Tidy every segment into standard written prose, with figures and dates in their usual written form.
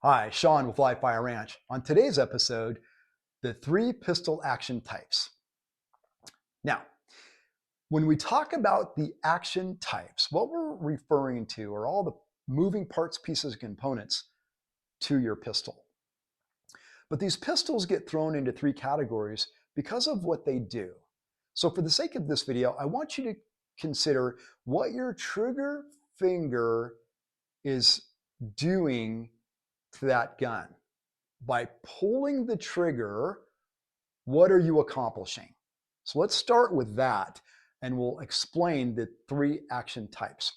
Hi, Sean with Live Fire Ranch. On today's episode, the 3 pistol action types. Now, when we talk about the action types, what we're referring to are all the moving parts, pieces, and components to your pistol. But these pistols get thrown into 3 categories because of what they do. So for the sake of this video, I want you to consider what your trigger finger is doing to that gun. By pulling the trigger, what are you accomplishing? So let's start with that, and we'll explain the 3 action types.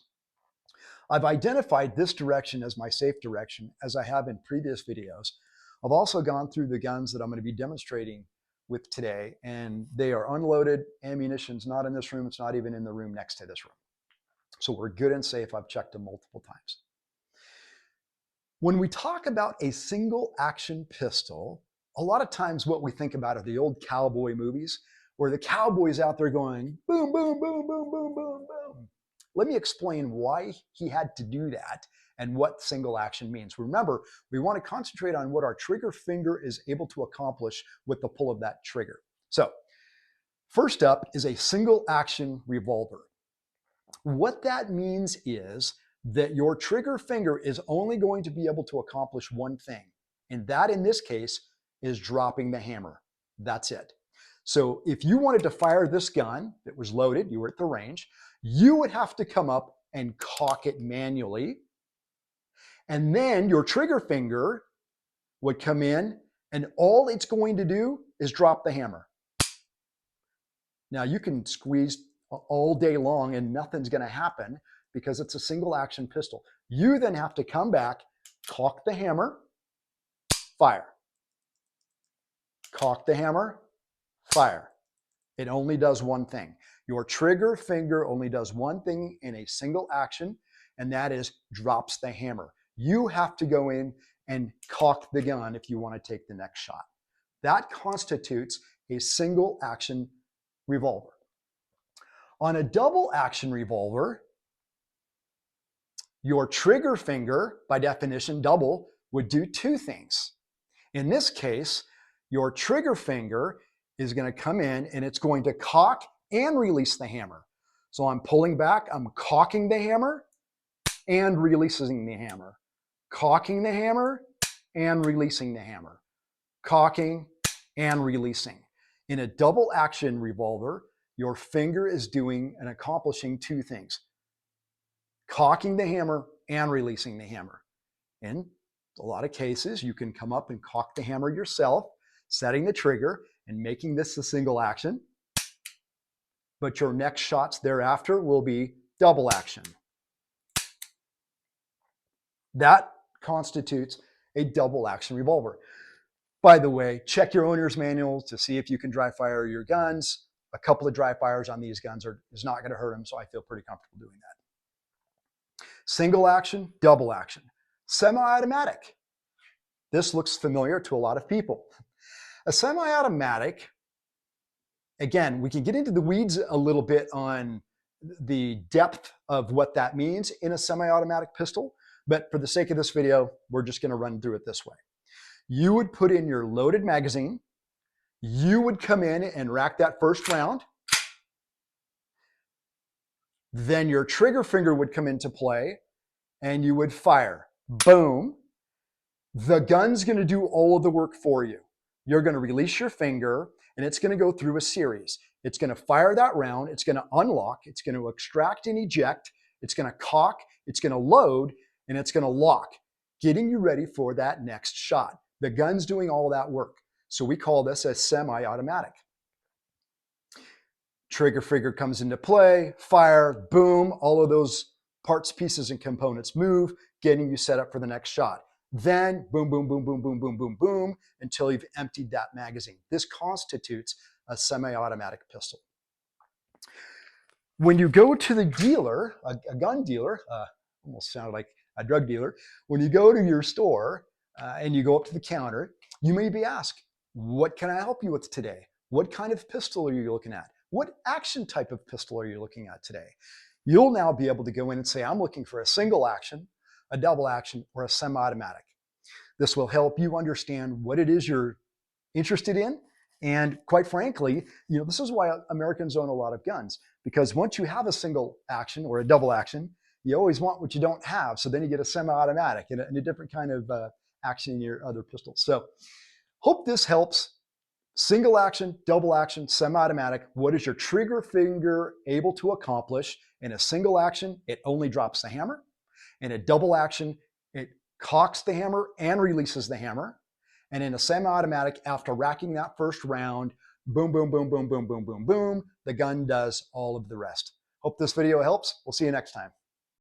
I've identified this direction as my safe direction, as I have in previous videos. I've also gone through the guns that I'm going to be demonstrating with today, and they are unloaded. Ammunition's not in this room. It's not even in the room next to this room. So we're good and safe. I've checked them multiple times. When we talk about a single action pistol, a lot of times what we think about are the old cowboy movies where the cowboy's out there going boom, boom, boom, boom, boom, boom, boom. Let me explain why he had to do that and what single action means. Remember, we want to concentrate on what our trigger finger is able to accomplish with the pull of that trigger. So first up is a single action revolver. What that means is that your trigger finger is only going to be able to accomplish one thing. And that in this case is dropping the hammer. That's it. So if you wanted to fire this gun that was loaded, you were at the range, you would have to come up and cock it manually. And then your trigger finger would come in and all it's going to do is drop the hammer. Now you can squeeze all day long and nothing's going to happen because it's a single action pistol. You then have to come back, cock the hammer, fire. Cock the hammer, fire. It only does one thing. Your trigger finger only does one thing in a single action, and that is drops the hammer. You have to go in and cock the gun if you want to take the next shot. That constitutes a single action revolver. On a double action revolver, your trigger finger, by definition, double, would do 2 things. In this case, your trigger finger is going to come in and it's going to cock and release the hammer. So I'm pulling back, I'm cocking the hammer and releasing the hammer. Cocking the hammer and releasing the hammer. Cocking and releasing. In a double action revolver, your finger is doing and accomplishing 2 things. Cocking the hammer and releasing the hammer. In a lot of cases, you can come up and cock the hammer yourself, setting the trigger and making this a single action. But your next shots thereafter will be double action. That constitutes a double action revolver. By the way, check your owner's manual to see if you can dry fire your guns. A couple of dry fires on these guns is not going to hurt them, so I feel pretty comfortable doing that. Single action, double action. Semi-automatic. This looks familiar to a lot of people. A semi-automatic, again, we can get into the weeds a little bit on the depth of what that means in a semi-automatic pistol, but for the sake of this video, we're just going to run through it this way. You would put in your loaded magazine, you would come in and rack that first round, then your trigger finger would come into play and you would fire. Boom. The gun's going to do all of the work for you. You're going to release your finger and it's going to go through a series. It's going to fire that round. It's going to unlock. It's going to extract and eject. It's going to cock. It's going to load and it's going to lock, getting you ready for that next shot. The gun's doing all that work. So we call this a semi-automatic. Trigger finger comes into play, fire, boom, all of those parts, pieces, and components move, getting you set up for the next shot. Then boom, boom, boom, boom, boom, boom, boom, boom, until you've emptied that magazine. This constitutes a semi-automatic pistol. When you go to the dealer, a gun dealer, almost sounded like a drug dealer, when you go to your store and you go up to the counter, you may be asked, what can I help you with today? What kind of pistol are you looking at? What action type of pistol are you looking at today? You'll now be able to go in and say, I'm looking for a single action, a double action, or a semi-automatic. This will help you understand what it is you're interested in. And quite frankly, this is why Americans own a lot of guns, because once you have a single action or a double action, you always want what you don't have. So then you get a semi-automatic and a different kind of action in your other pistols. So hope this helps. Single action, double action, semi-automatic. What is your trigger finger able to accomplish? In a single action, it only drops the hammer. In a double action, it cocks the hammer and releases the hammer. And in a semi-automatic, after racking that first round, boom, boom, boom, boom, boom, boom, boom, boom, the gun does all of the rest. Hope this video helps. We'll see you next time.